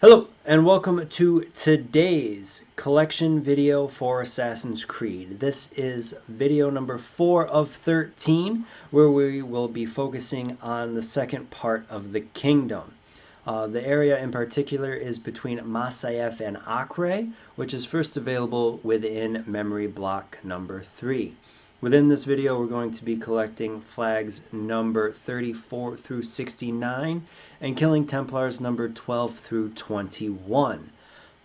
Hello and welcome to today's collection video for Assassin's Creed. This is video number 4 of 13 where we will be focusing on the second part of the kingdom. The area in particular is between Masyaf and Acre, which is first available within memory block number 3. Within this video, we're going to be collecting flags number 34 through 69 and killing Templars number 12 through 21.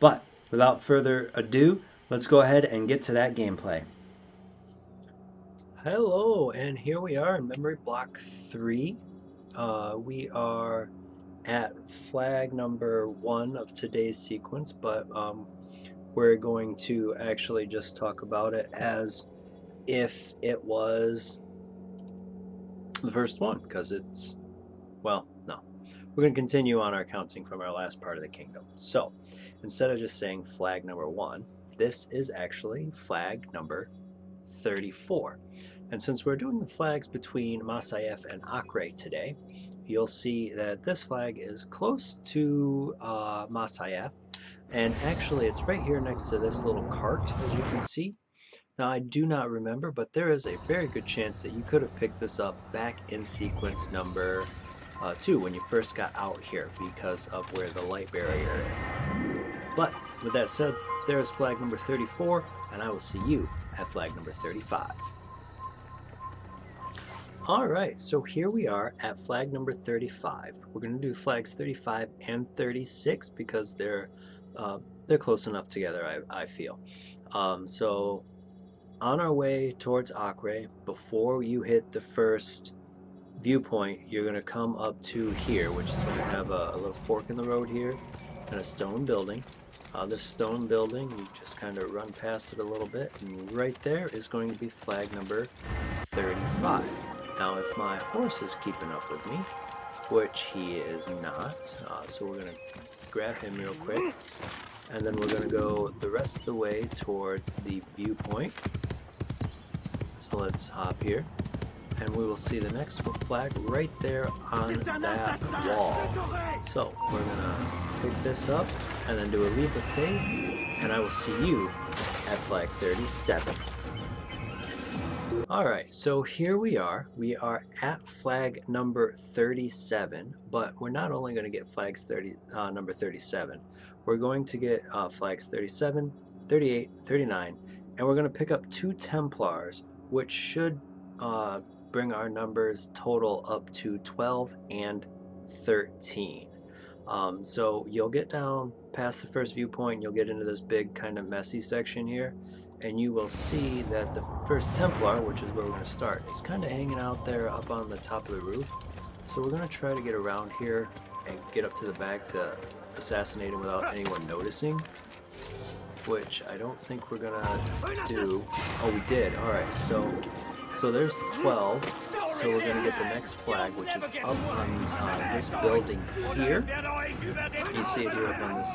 But without further ado, let's go ahead and get to that gameplay. Hello, and here we are in memory block 3. We are at flag number 1 of today's sequence, but we're going to actually just talk about it as if it was the first one, because it's, well, no. We're going to continue on our counting from our last part of the kingdom. So, instead of just saying flag number 1, this is actually flag number 34. And since we're doing the flags between Masyaf and Acre today, you'll see that this flag is close to Masyaf, and actually it's right here next to this little cart, as you can see. Now, I do not remember, but there is a very good chance that you could have picked this up back in sequence number 2 when you first got out here because of where the light barrier is. But with that said, there's flag number 34, and I will see you at flag number 35. Alright, so here we are at flag number 35. We're going to do flags 35 and 36 because they're close enough together, I feel. So on our way towards Acre, before you hit the first viewpoint, you're going to come up to here, which is going to have a little fork in the road here and a stone building. This stone building, you just kind of run past it a little bit, and right there is going to be flag number 35. Now, if my horse is keeping up with me, which he is not, so we're going to grab him real quick, and then we're going to go the rest of the way towards the viewpoint. So let's hop here, and we will see the next flag right there on that wall. So we're going to pick this up and then do a leap of faith, and I will see you at flag 37. Alright, so here we are. We are at flag number 37, but we're not only going to get flags number 37, we're going to get flags 37, 38, 39, and we're going to pick up 2 Templars, which should bring our numbers total up to 12 and 13. So you'll get down past the first viewpoint, you'll get into this big kind of messy section here, and you will see that the first Templar, which is where we're going to start, is kind of hanging out there up on the top of the roof. So we're going to try to get around here and get up to the back to assassinate him without anyone noticing, which I don't think we're going to do. Oh, we did. Alright, so there's 12. So we're going to get the next flag, which is up on this building here. You see it here up on this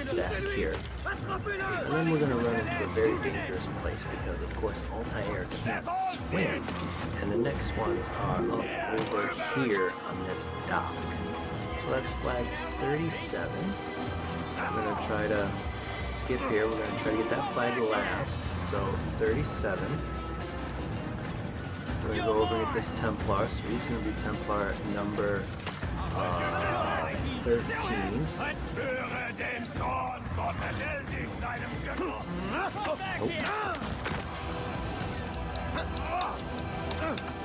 stack here. And then we're going to run into a very dangerous place because, of course, Altair can't swim. And the next ones are up over here on this dock. So that's flag 37. I'm going to try to skip here. We're going to try to get that flag last. So 37. We're going to go over and get this Templar, so he's going to be Templar number 13.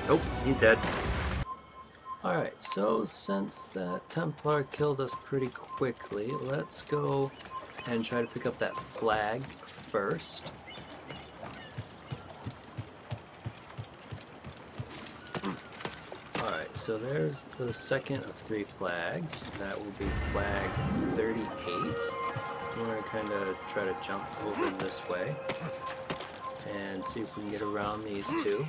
Nope, he's dead. Alright, so since that Templar killed us pretty quickly, let's go and try to pick up that flag first. Alright, so there's the second of 3 flags. That will be flag 38. We're going to kind of try to jump over this way and see if we can get around these 2.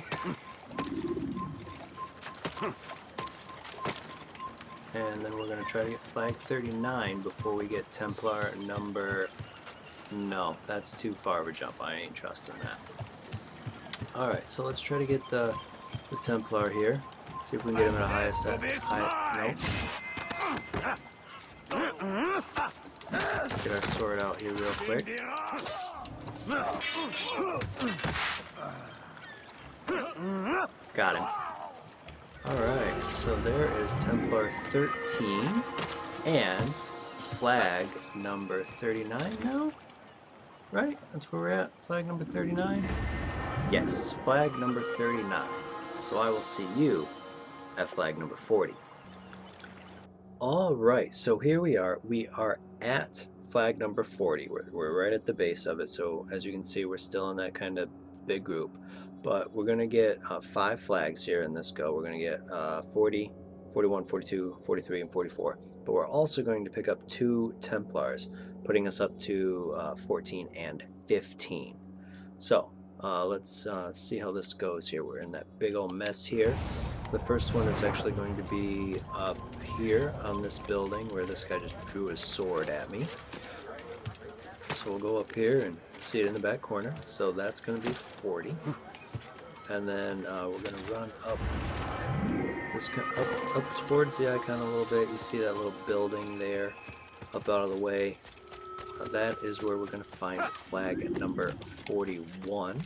And then we're going to try to get flag 39 before we get Templar number... No, that's too far of a jump. I ain't trusting that. Alright, so let's try to get the Templar here. See if we can get him at a highest. Nope. our sword out here real quick. Got him. Alright, so there is Templar 13 and flag number 39 now? Right? That's where we're at? Flag number 39? Yes, flag number 39. So I will see you at flag number 40. Alright, so here we are. We are at flag number 40. We're right at the base of it, so as you can see, we're still in that kind of big group. But we're going to get 5 flags here in this go. We're going to get 40, 41, 42, 43, and 44. But we're also going to pick up 2 Templars, putting us up to 14 and 15. So let's see how this goes here. We're in that big old mess here. The first one is actually going to be up here on this building where this guy just drew his sword at me. So we'll go up here and see it in the back corner. So that's going to be 40. And then we're going to run up this up towards the icon a little bit. You see that little building there up out of the way. That is where we're going to find flag number 41.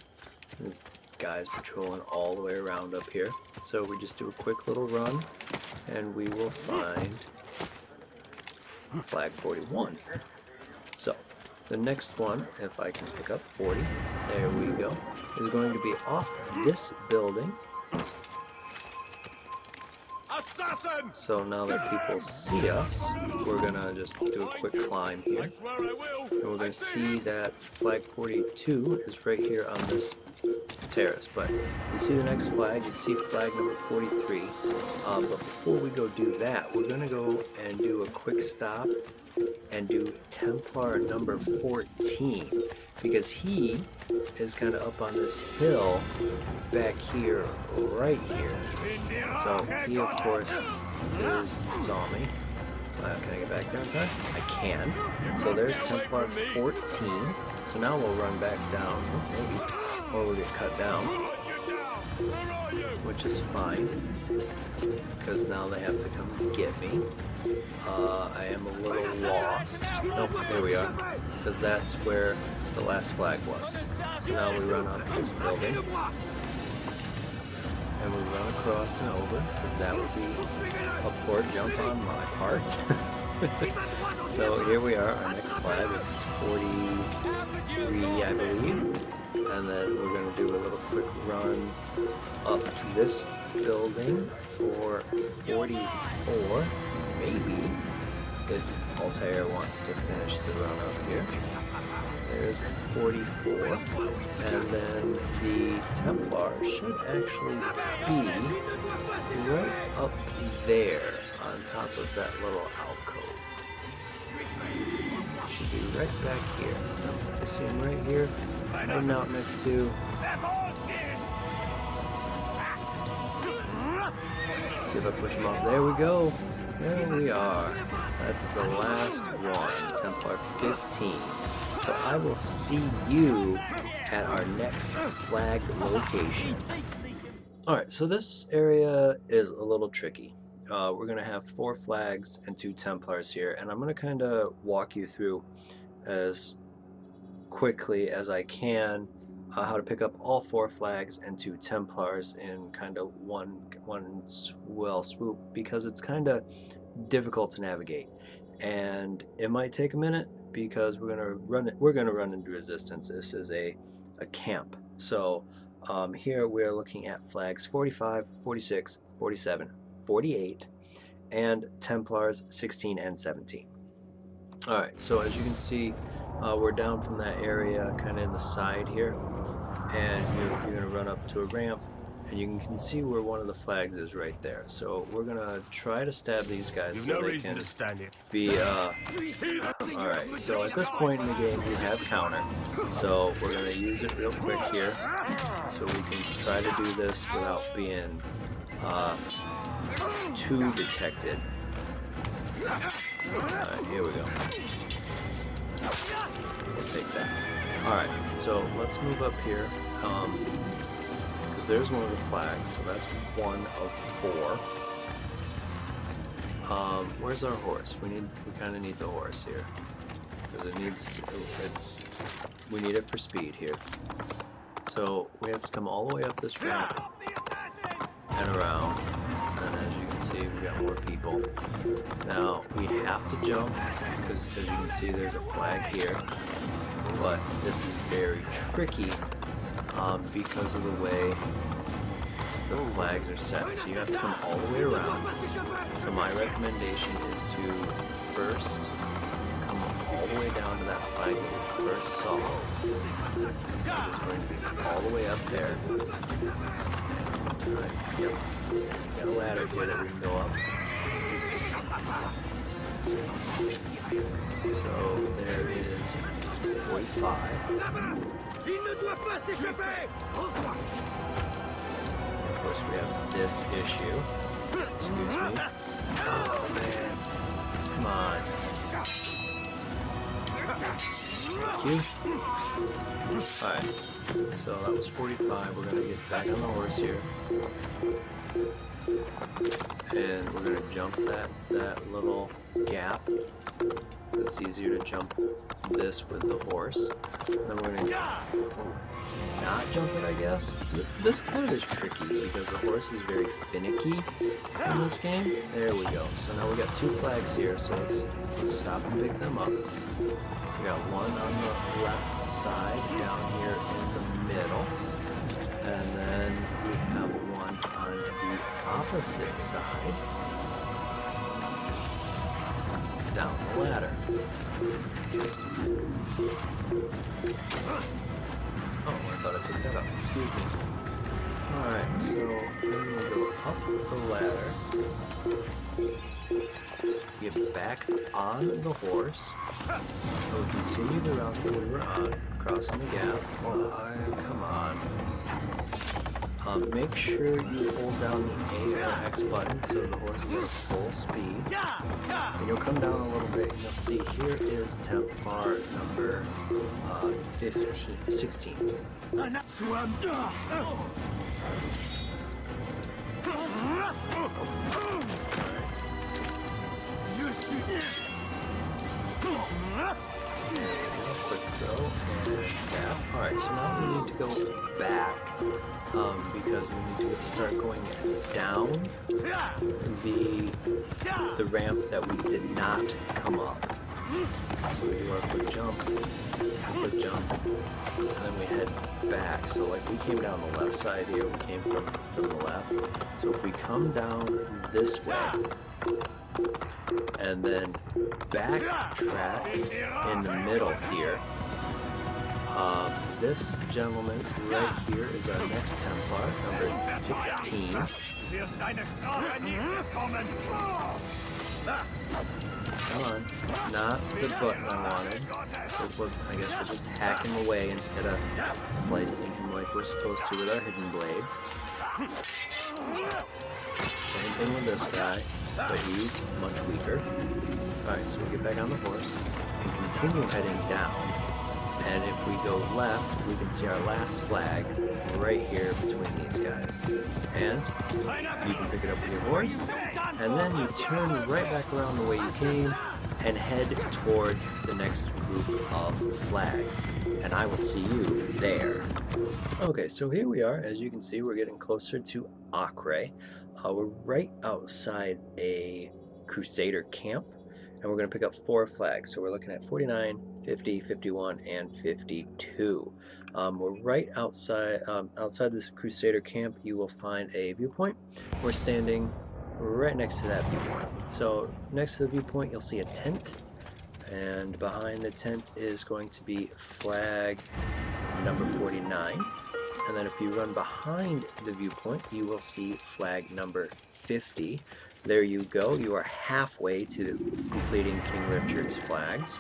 This guy's patrolling all the way around up here. So we just do a quick little run and we will find flag 41. So the next one, if I can pick up 40, there we go, is going to be off this building. So now that people see us, we're going to just do a quick climb here. And we're going to see that flag 42 is right here on this terrace. But you see the next flag, you see flag number 43. But before we go do that, we're going to go and do a quick stop and do Templar number 14, because he is kind of up on this hill back here, right here. So he of course saw me. Can I get back there in time? I can. So there's Templar 14. So now we'll run back down, maybe, or we'll get cut down, which is fine, because now they have to come get me. I am a little lost. Nope, there we are, because that's where the last flag was. So now we run up this building, and we run across and over, because that would be a poor jump on my part. So here we are, our next flag. This is 43, I believe. And then we're going to do a little quick run up this building for 44, maybe, if Altair wants to finish the run up here. There's 44, and then the Templar should actually be right up there on top of that little alcove. Should be right back here. You see him right here? I'm out next to. See if I push him off. There we go. There we are. That's the last one, Templar 15. So I will see you at our next flag location. Alright, so this area is a little tricky. We're going to have 4 flags and 2 Templars here, and I'm going to kind of walk you through as quickly as I can how to pick up all 4 flags and 2 Templars in kind of one swoop, because it's kind of difficult to navigate, and it might take a minute because we're gonna run into resistance. This is a camp. So here we're looking at flags 45, 46, 47, 48, and Templars 16 and 17. Alright, so as you can see, we're down from that area kind of in the side here, and you're going to run up to a ramp, and you can see where one of the flags is right there. So we're going to try to stab these guys so they can be, alright, so at this point in the game we have counter, so we're going to use it real quick here, so we can try to do this without being too detected. Alright, here we go. We'll take that. Alright, so let's move up here, because there's one of the flags, so that's 1 of 4. Where's our horse? We kind of need the horse here. because we need it for speed here. So we have to come all the way up this ramp and around, and as you can see, we got more people. Now we have to jump because, as you can see, there's a flag here, but this is very tricky because of the way the flags are set. So you have to come all the way around. So my recommendation is to first come all the way down to that flag that we first saw. It is going to be all the way up there. Right, yep. Got a ladder here that we can go up. So there is 45. Of course, we have this issue. Excuse me. Oh man. Come on. Thank you. Alright. So that was 45. We're going to get back on the horse here. And we're going to jump that little gap. It's easier to jump this with the horse. And then we're going to not jump it, I guess. This part is tricky because the horse is very finicky in this game. There we go. So now we got 2 flags here, so let's stop and pick them up. We got one on the left side down here in the middle. And then we have one on the opposite side down the ladder. Oh, I thought I picked that up. Excuse me. Alright, so then we'll go up the ladder. Get back on the horse. We'll continue the route that we were on, crossing the gap. Oh, come on. Make sure you hold down the A or X button so the horse is at full speed. And you'll come down a little bit and you'll see here is Templar number 16. Quick throw and stab. Alright, so now we need to go back because we need to start going down the ramp that we did not come up. So we do our quick jump, and then we head back. So like we came down the left side here, we came from the left. So if we come down this way, and then backtrack in the middle here. This gentleman right here is our next Templar, number 16. Come on, not the button I wanted. So I guess we'll just hack him away instead of slicing him like we're supposed to with our hidden blade. Same thing with this guy, but he's much weaker. Alright, so we get back on the horse and continue heading down. And if we go left, we can see our last flag right here between these guys. And you can pick it up with your horse, and then you turn right back around the way you came and head towards the next group of flags. And I will see you there. Okay, so here we are. As you can see, we're getting closer to Acre. We're right outside a Crusader camp, and we're going to pick up 4 flags. So we're looking at 49, 50, 51, and 52. We're right outside this Crusader camp. You will find a viewpoint. We're standing right next to that viewpoint. So next to the viewpoint, you'll see a tent, and behind the tent is going to be flag number 49. And then if you run behind the viewpoint, you will see flag number 50. There you go. You are halfway to completing King Richard's flags.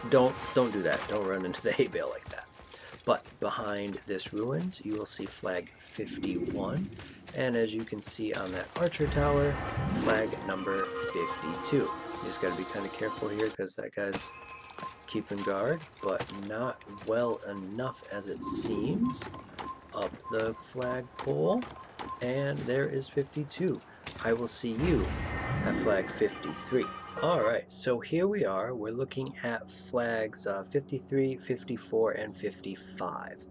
Don't do that. Don't run into the hay bale like that. But behind this ruins, you will see flag 51. And as you can see on that archer tower, flag number 52. You just got to be kind of careful here because that guy's keeping guard, but not well enough as it seems. Up the flagpole, and there is 52. I will see you at flag 53. Alright, so here we are. We're looking at flags 53, 54, and 55.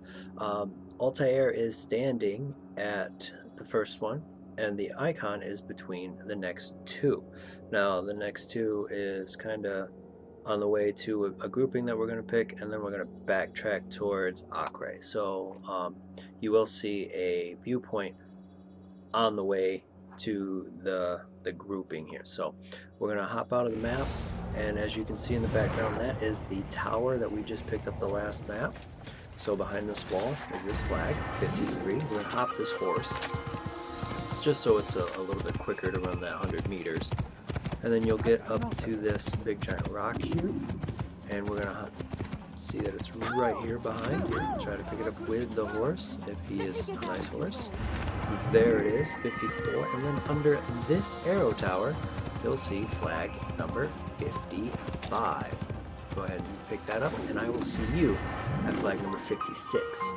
Altair is standing at the first one, and the icon is between the next two. Now, the next two is kind of on the way to a grouping that we're going to pick, and then we're going to backtrack towards Acre. So you will see a viewpoint on the way to the grouping here. So we're going to hop out of the map, and as you can see in the background, that is the tower that we just picked up the last map. So behind this wall is this flag, 53. We're going to hop this horse. It's just so it's a little bit quicker to run that 100 meters. And then you'll get up to this big giant rock here, and we're going to see that it's right here behind you. Try to pick it up with the horse if he is a nice horse. There it is, 54, and then under this arrow tower you'll see flag number 55. Go ahead and pick that up, and I will see you at flag number 56.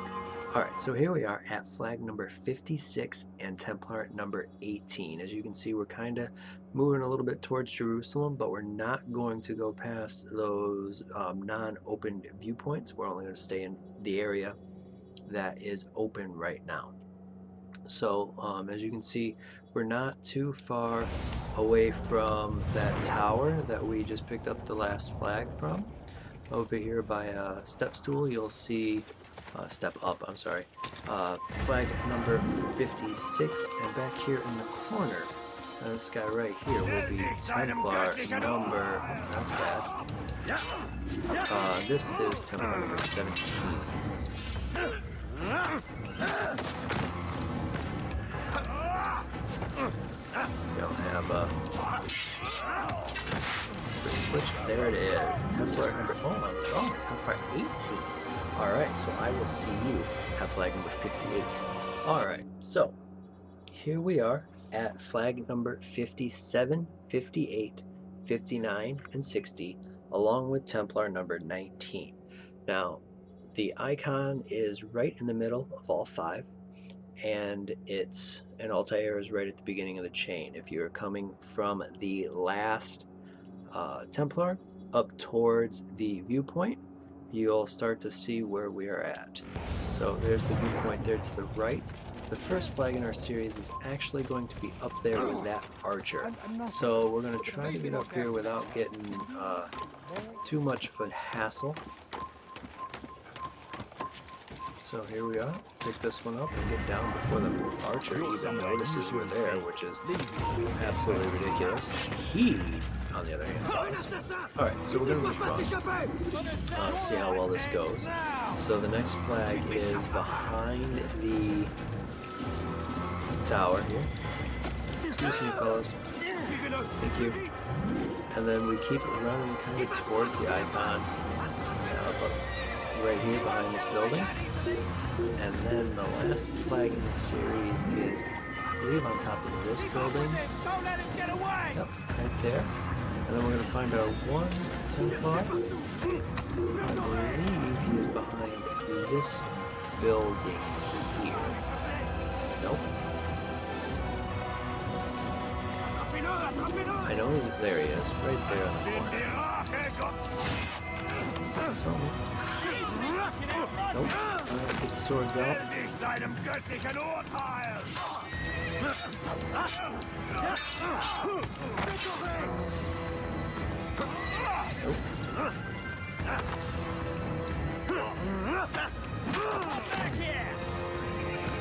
Alright, so here we are at flag number 56 and Templar number 18. As you can see, we're kind of moving a little bit towards Jerusalem, but we're not going to go past those non-opened viewpoints. We're only going to stay in the area that is open right now. So as you can see, we're not too far away from that tower that we just picked up the last flag from. Over here by a step stool, you'll see step up, I'm sorry, flag number 56, and back here in the corner, this guy right here will be Templar number, that's bad, this is Templar number 17. You'll have a switch. There it is. Templar number, Templar 18. Alright, so I will see you at flag number 58. Alright, so here we are at flag number 57, 58, 59, and 60, along with Templar number 19. Now, the icon is right in the middle of all five, and Altair is right at the beginning of the chain. If you're coming from the last Templar up towards the viewpoint, you'll start to see where we are at. So there's the viewpoint there to the right. The first flag in our series is actually going to be up there with that archer. So we're going to try to get up here without getting too much of a hassle. So here we are, pick this one up and get down before the archer even notices we're there, which is absolutely ridiculous. He, on the other hand, saws. Alright, so we're going to just run, see how well this goes. So the next flag is behind the tower here. Excuse me, fellas. Thank you. And then we keep running kind of towards the icon, right here behind this building. And then the last flag in the series is, I believe, on top of this building. Yep, right there. And then we're going to find our one Templar. I believe he is behind this building here. Nope. I know he's there. He is right there on the corner. Something. Nope. Get the swords out. Nope.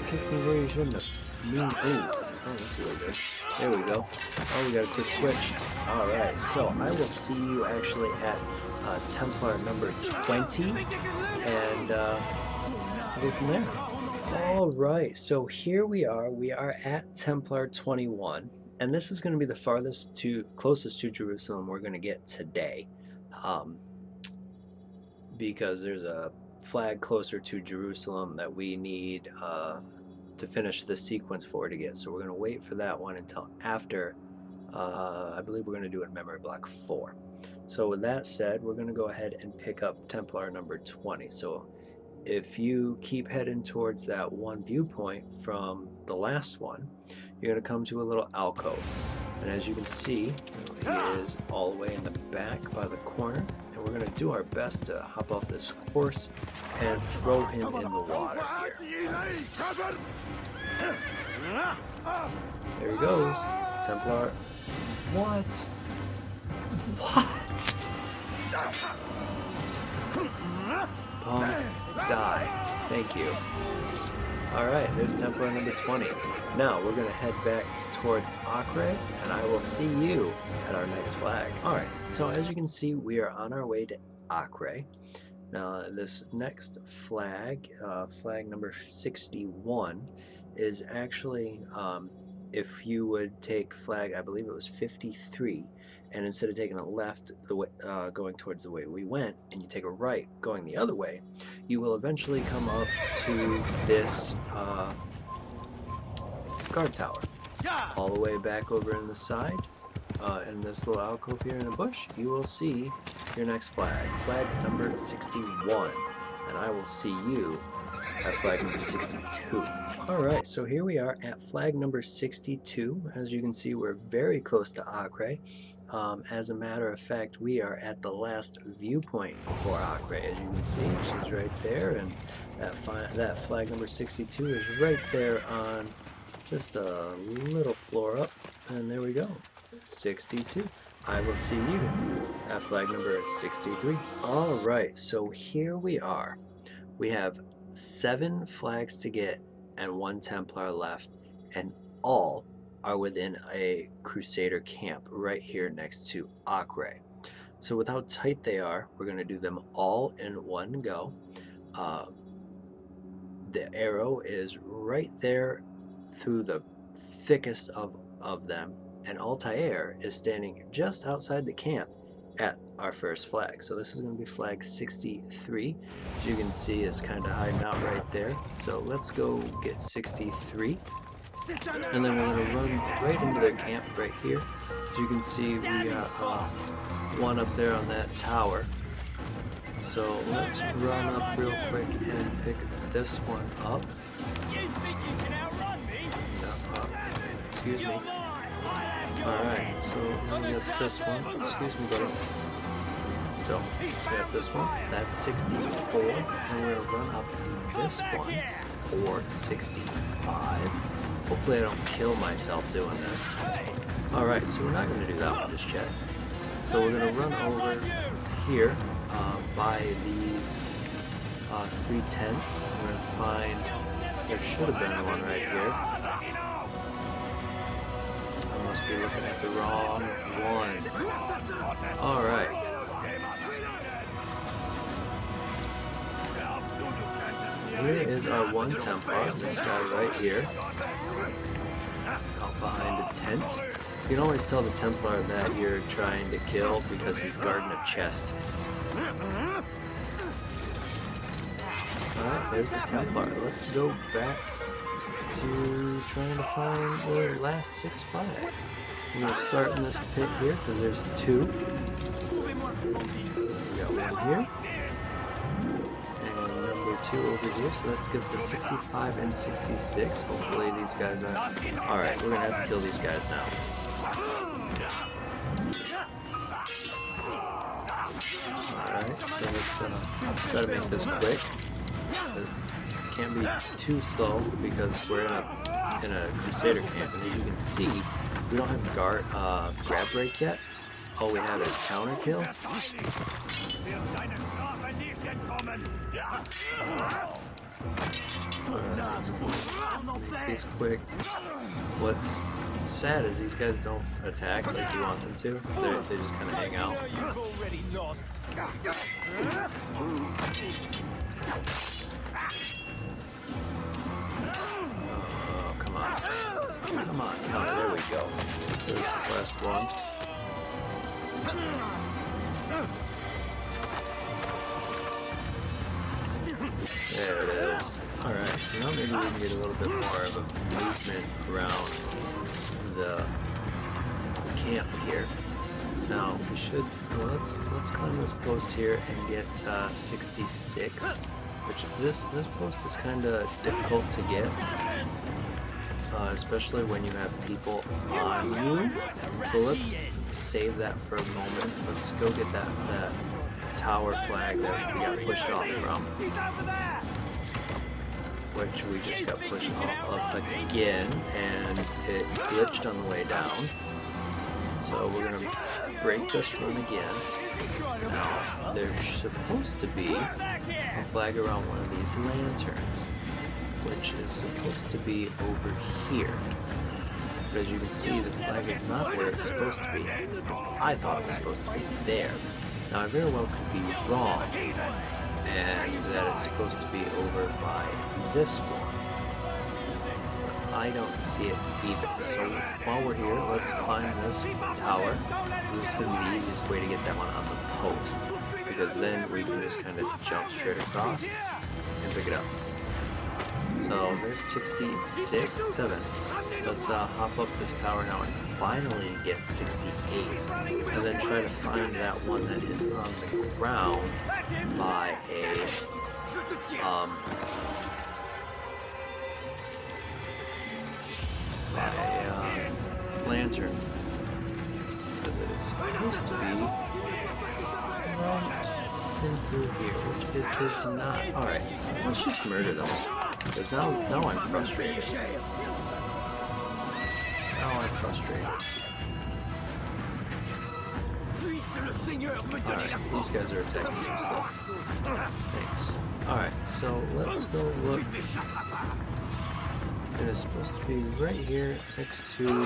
Kick me where you shouldn't have. Oh, this is good. There we go. Oh, we got a quick switch. Alright, so I will see you actually at Templar number 20, and go from there. Alright, so here we are at Templar 21, and this is going to be the closest to Jerusalem we're going to get today, because there's a flag closer to Jerusalem that we need to finish the sequence for to get, so we're going to wait for that one until after, I believe we're going to do it in memory block 4. So with that said, we're going to go ahead and pick up Templar number 20. So if you keep heading towards that one viewpoint from the last one, you're going to come to a little alcove. And as you can see, he is all the way in the back by the corner. And we're going to do our best to hop off this horse and throw him in the water here. There he goes. Templar. What? What? Punk, die. Thank you. Alright, there's Templar number 20. Now we're going to head back towards Acre, and I will see you at our next flag. Alright, so as you can see, we are on our way to Acre. Now this next flag, flag number 61, is actually, if you would take flag, I believe it was 53, and instead of taking a left the way, going towards the way we went, and you take a right going the other way, you will eventually come up to this guard tower. All the way back over in the side, in this little alcove here in a bush, you will see your next flag, flag number 61, and I will see you at flag number 62. Alright, so here we are at flag number 62. As you can see, we're very close to Acre. As a matter of fact, we are at the last viewpoint for Acre. As you can see, she's right there, and that flag number 62 is right there on just a little floor up, and there we go, 62. I will see you at flag number 63. Alright, so here we are. We have 7 flags to get and 1 Templar left, and all are within a Crusader camp right here next to Acre. So with how tight they are, we're going to do them all in one go. The arrow is right there through the thickest of them, and Altair is standing just outside the camp at our first flag. So this is going to be flag 63. As you can see, is kind of hiding out right there. So let's go get 63. And then we're going to run right into their camp right here. As you can see, we got one up there on that tower. So let's run up real quick and pick this one up. Excuse me. Alright, so let me get this one. Excuse me, buddy. So we have this one. That's 64. And we're going to run up this one for 65. Hopefully I don't kill myself doing this. Alright, so we're not going to do that one just yet. So we're going to run over here by these 3 tents. We're going to find, there should have been one right here. I must be looking at the wrong one. Alright. Here is our 1 Templar, this guy right here. Out behind a tent. You can always tell the Templar that you're trying to kill because he's guarding a chest. Alright, there's the Templar. Let's go back to trying to find the last 6 flags. I'm going to start in this pit here because there's 2. We got 1 here. And number 2 over here, so that gives us 65 and 66. Hopefully these guys are... Alright, we're going to have to kill these guys now. Alright, so let's try to make this quick. It can't be too slow because we're in a Crusader camp, and as you can see, we don't have grab break yet. All we have is counter kill. Alright, make these quick. What's sad is these guys don't attack like you want them to. They just kind of hang out. Oh, come on. Come on, counter. There we go. This is last one. There it is. Alright, so now maybe we can get a little bit more of a movement around the camp here. Now we should, well, let's climb this post here and get 66, which this post is kind of difficult to get. especially when you have people on you. So let's save that for a moment. Let's go get that tower flag that we got pushed off from, which we just got pushed off of again, and it glitched on the way down. So we're gonna break this run again. Now there's supposed to be a flag around one of these lanterns, which is supposed to be over here. But as you can see, the flag is not where it's supposed to be. I thought it was supposed to be there. Now I very well could be wrong, and that it's supposed to be over by this one. But I don't see it either. So while we're here, let's climb this tower. This is going to be the easiest way to get that one on the post, because then we can just kind of jump straight across and pick it up. So there's 7. Let's hop up this tower now and finally get 68, and then try to find that one that is on the ground by a lantern, because it is supposed to be right in through here, which it is not. Alright, let's just murder them, because now I'm frustrated. Now I'm frustrated. Alright, these guys are attacking too slow. Thanks. Alright, so let's go look. It is supposed to be right here next to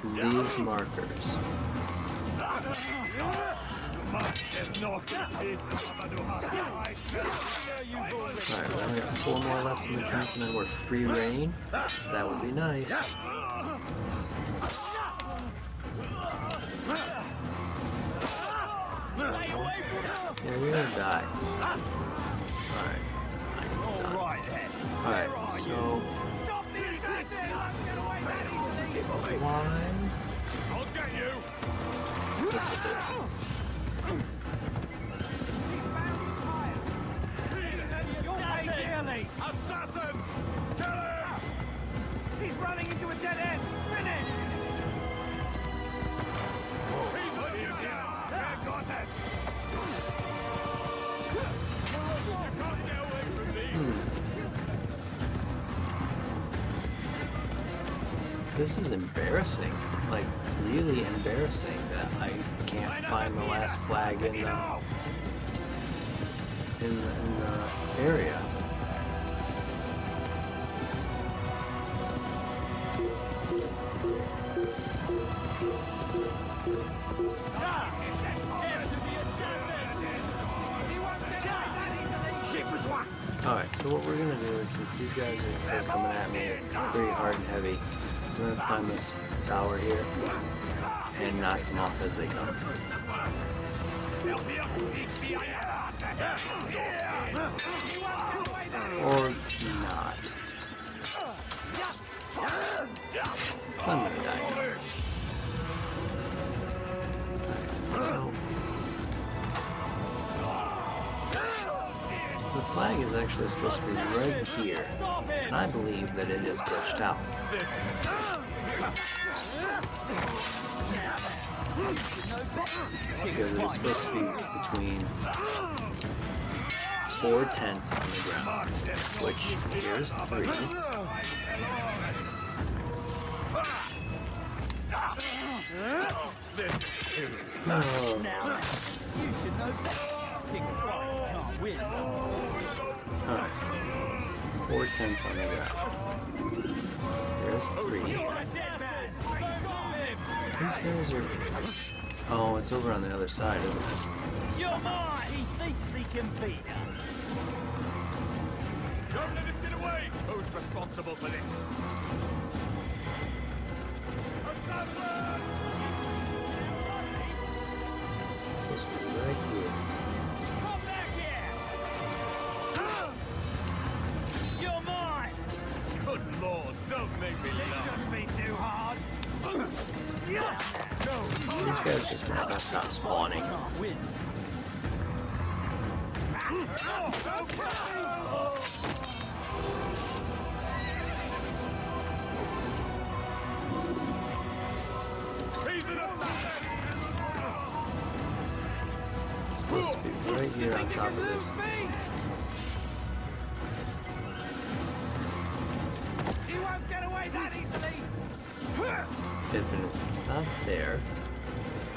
these markers. Alright, we only got 4 more left in the camp, and then we're free reign. So that would be nice. Yeah, you're gonna die. Alright. Alright, so... Why? This will do. He's running into a dead end! Finish! This is embarrassing, like really embarrassing that I can't find the last flag in the area. Alright, so what we're gonna do is, since these guys are coming at me pretty hard and heavy, we're gonna climb this tower here and knock them off as they come. Or not. So I'm gonna die now. So the flag is actually supposed to be right here, and I believe that it is glitched out. Because it is supposed to be between 4 tents on the ground, which here's 3. Oh. Alright. 4 tents on the ground. There's 3. These guys are... Oh, it's over on the other side, isn't it? You're mine! He thinks he can beat us. Don't let him get away! Who's responsible for this? It's supposed to be right here. Come back here! You're mine! Good lord, don't make me laugh. Shouldn't be too hard. These guys just never stop spawning. supposed to be right here on top of this. He won't get away that easily. If it's not there,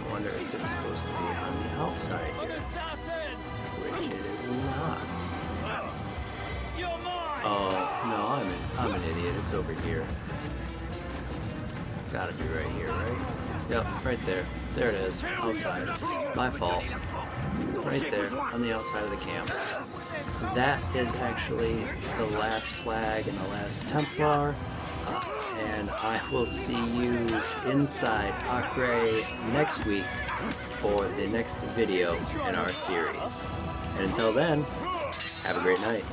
I wonder if it's supposed to be on the outside On here, the south end. which it is not. You're mine. Oh no, I'm an idiot. It's over here. It's gotta be right here, right? Yep, right there. There it is, outside. My fault. Right there, on the outside of the camp. That is actually the last flag and the last Templar. And I will see you inside Acre next week for the next video in our series. And until then, have a great night.